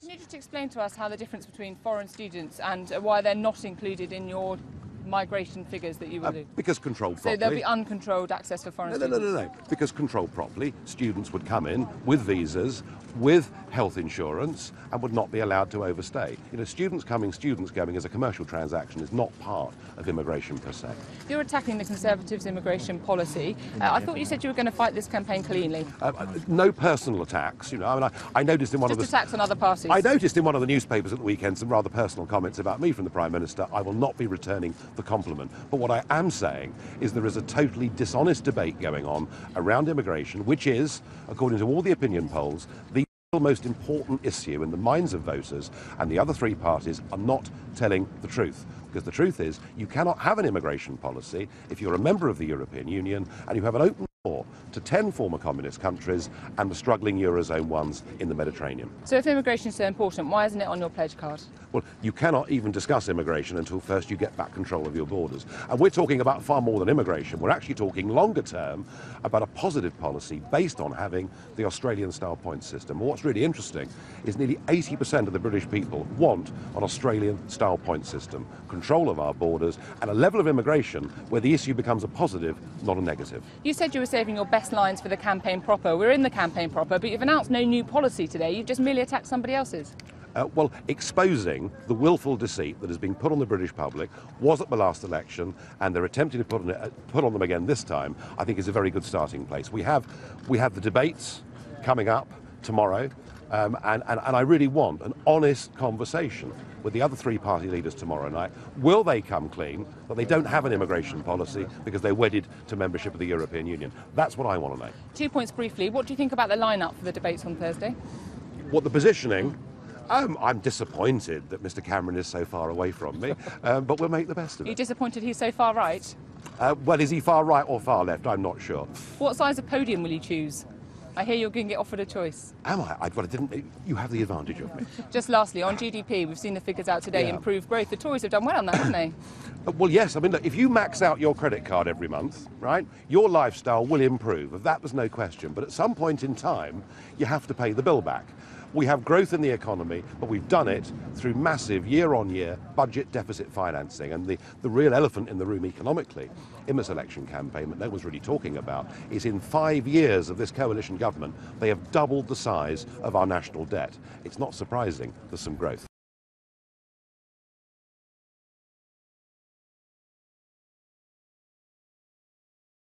Can you just explain to us how the difference between foreign students and why they're not included in your migration figures that you will do? Because controlled properly. So there'll be uncontrolled access for foreign students? No. Because controlled properly, students would come in with visas, with health insurance, and would not be allowed to overstay. You know, students coming, students going as a commercial transaction is not part of immigration per se. You're attacking the Conservatives' immigration policy. I thought you said you were going to fight this campaign cleanly. No personal attacks. You know, I mean, I noticed in one Just of the attacks on other parties. I noticed in one of the newspapers at the weekend some rather personal comments about me from the Prime Minister. I will not be returning the compliment. But what I am saying is there is a totally dishonest debate going on around immigration, which is, according to all the opinion polls, the most important issue in the minds of voters, and the other three parties are not telling the truth. Because the truth is, you cannot have an immigration policy if you're a member of the European Union and you have an open door to 10 former communist countries and the struggling Eurozone ones in the Mediterranean. So if immigration is so important, why isn't it on your pledge card? Well, you cannot even discuss immigration until first you get back control of your borders. And we're talking about far more than immigration. We're actually talking longer term about a positive policy based on having the Australian-style point system. What's really interesting is nearly 80% of the British people want an Australian-style point system, control of our borders, and a level of immigration where the issue becomes a positive, not a negative. You said you were saving your best lines for the campaign proper. We're in the campaign proper, but you've announced no new policy today. You've just merely attacked somebody else's. Well, exposing the willful deceit that has been put on the British public was at the last election, and they're attempting to put on them again this time, I think is a very good starting place. We have the debates coming up tomorrow, and I really want an honest conversation with the other three party leaders tomorrow night. Will they come clean that they don't have an immigration policy because they're wedded to membership of the European Union? That's what I want to know. 2 points briefly. What do you think about the lineup for the debates on Thursday? What the positioning? I'm disappointed that Mr Cameron is so far away from me, but we'll make the best of it. You're disappointed he's so far right? Well, is he far right or far left? I'm not sure. What size of podium will you choose? I hear you're going to get offered a choice. Am I? You have the advantage of me. Just lastly, on GDP, we've seen the figures out today, improved growth. The Tories have done well on that, haven't they? Well, yes. I mean, look, if you max out your credit card every month, right, your lifestyle will improve. Of that, there's no question. But at some point in time, you have to pay the bill back. We have growth in the economy, but we've done it through massive year-on-year budget deficit financing. And the real elephant in the room economically in this election campaign that no one's really talking about is in 5 years of this coalition government, they have doubled the size of our national debt. It's not surprising there's some growth.